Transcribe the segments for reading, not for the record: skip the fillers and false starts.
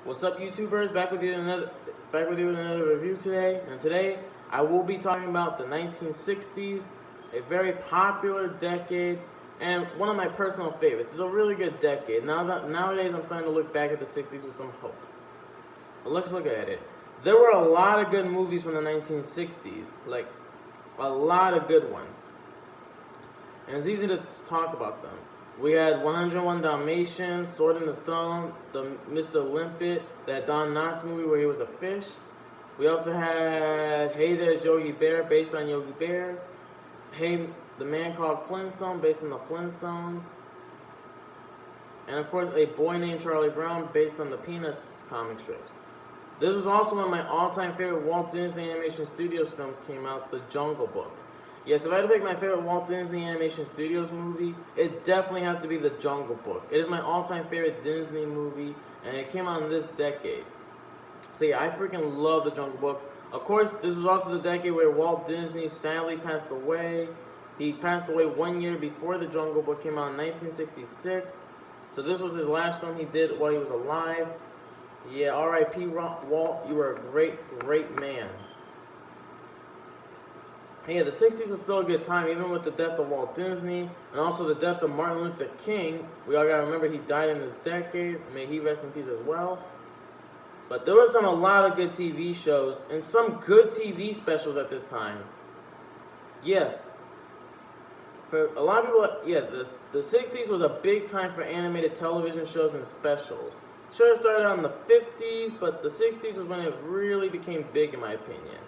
What's up, YouTubers? Back with you with another review today. And today I will be talking about the 1960s, a very popular decade and one of my personal favorites. It's a really good decade. Nowadays I'm starting to look back at the 60s with some hope. But let's look at it. There were a lot of good movies from the 1960s, like a lot of good ones. And it's easy to talk about them. We had 101 Dalmatians, Sword in the Stone, the Mr. Limpet, that Don Knotts movie where he was a fish. We also had Hey There's Yogi Bear, based on Yogi Bear. Hey, The Man Called Flintstone, based on the Flintstones. And of course, A Boy Named Charlie Brown, based on the Peanuts comic strips. This was also when my all-time favorite Walt Disney Animation Studios film came out, The Jungle Book. Yes, if I had to pick my favorite Walt Disney Animation Studios movie, it definitely has to be The Jungle Book. It is my all-time favorite Disney movie, and it came out in this decade. So yeah, I freaking love The Jungle Book. Of course, this was also the decade where Walt Disney sadly passed away. He passed away 1 year before The Jungle Book came out in 1966. So this was his last film he did while he was alive. Yeah, R.I.P. Walt, you were a great, great man. Yeah, the 60s was still a good time, even with the death of Walt Disney, and also the death of Martin Luther King. We all gotta remember he died in this decade. May he rest in peace as well. But there was a lot of good TV shows, and some good TV specials at this time. Yeah. For a lot of people, yeah, the 60s was a big time for animated television shows and specials. Sure, it started out in the 50s, but the 60s was when it really became big, in my opinion.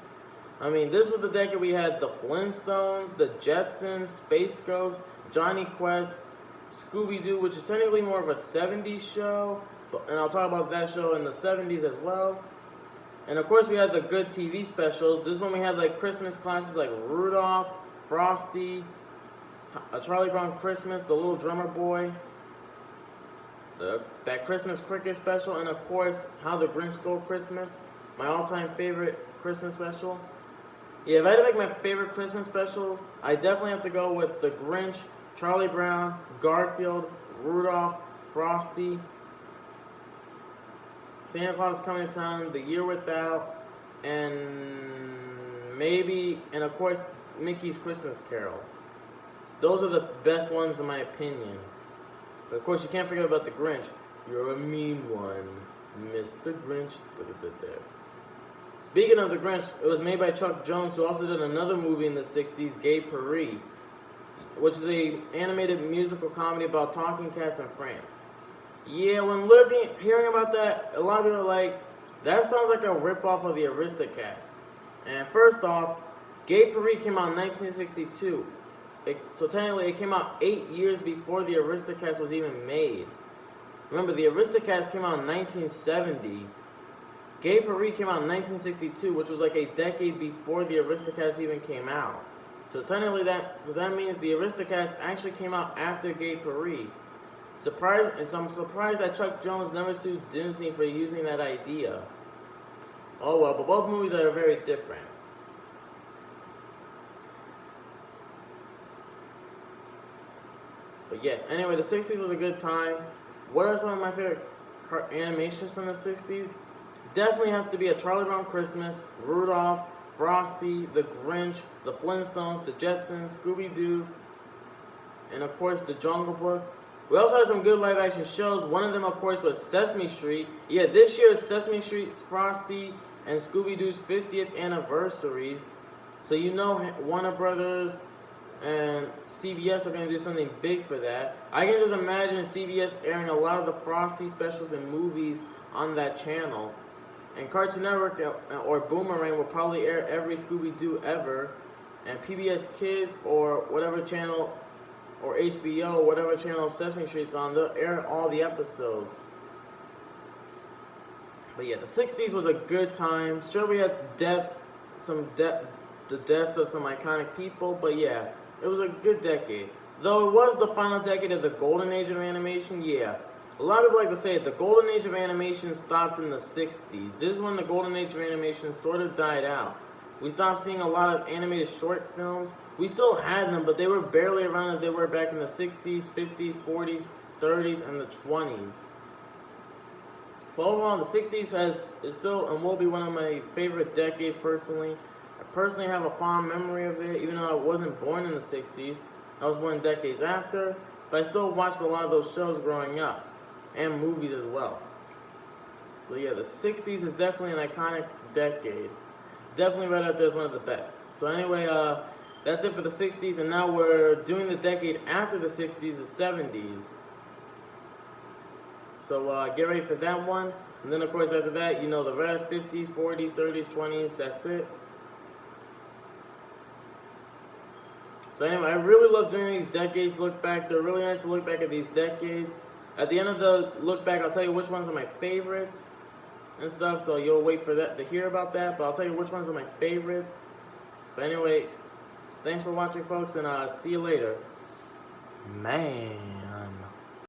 I mean, this was the decade we had the Flintstones, the Jetsons, Space Ghost, Johnny Quest, Scooby-Doo, which is technically more of a 70s show, and I'll talk about that show in the 70s as well. And of course we had the good TV specials. This is when we had like Christmas classics like Rudolph, Frosty, A Charlie Brown Christmas, The Little Drummer Boy, that Christmas Cricket special, and of course How the Grinch Stole Christmas, my all-time favorite Christmas special. Yeah, if I had to pick my favorite Christmas specials, I definitely have to go with The Grinch, Charlie Brown, Garfield, Rudolph, Frosty, Santa Claus is Coming to Town, The Year Without, and of course, Mickey's Christmas Carol. Those are the best ones in my opinion. But of course, you can't forget about The Grinch. You're a mean one, Mr. Grinch. Look at that there. Speaking of The Grinch, it was made by Chuck Jones, who also did another movie in the 60s, Gay Paris, which is an animated musical comedy about talking cats in France. Yeah, when hearing about that, a lot of people are like, that sounds like a ripoff of the Aristocats. And first off, Gay Paris came out in 1962. So technically, it came out 8 years before the Aristocats was even made. Remember, the Aristocats came out in 1970. Gay Paris came out in 1962, which was like a decade before the Aristocats even came out. So technically that means the Aristocats actually came out after Gay Paris. I'm surprised that Chuck Jones never sued Disney for using that idea. Oh well, but both movies are very different. But yeah, anyway, the 60s was a good time. What are some of my favorite animations from the 60s? Definitely has to be A Charlie Brown Christmas, Rudolph, Frosty, The Grinch, The Flintstones, The Jetsons, Scooby-Doo, and of course The Jungle Book. We also had some good live-action shows. One of them, of course, was Sesame Street. Yeah, this year is Sesame Street's, Frosty, and Scooby-Doo's 50th anniversaries. So you know Warner Brothers and CBS are going to do something big for that. I can just imagine CBS airing a lot of the Frosty specials and movies on that channel. And Cartoon Network or Boomerang will probably air every Scooby-Doo ever. And PBS Kids or whatever channel, or HBO, whatever channel Sesame Street's on, they'll air all the episodes. But yeah, the 60s was a good time. Sure, we had the deaths of some iconic people, but yeah, it was a good decade. Though it was the final decade of the golden age of animation, yeah. A lot of people like to say it, the golden age of animation stopped in the 60s. This is when the golden age of animation sort of died out. We stopped seeing a lot of animated short films. We still had them, but they were barely around as they were back in the 60s, 50s, 40s, 30s, and the 20s. But overall, the 60s is still and will be one of my favorite decades personally. I personally have a fond memory of it, even though I wasn't born in the 60s. I was born decades after, but I still watched a lot of those shows growing up, and movies as well. But yeah, the 60s is definitely an iconic decade. Definitely right out there as one of the best. So anyway, that's it for the 60s, and now we're doing the decade after the 60s, the 70s. So get ready for that one. And then, of course, after that, you know the rest, 50s, 40s, 30s, 20s, that's it. So anyway, I really love doing these decades look back. They're really nice to look back at these decades. At the end of the look back, I'll tell you which ones are my favorites and stuff. So you'll wait for that to hear about that. But I'll tell you which ones are my favorites. But anyway, thanks for watching, folks, and see you later. Man.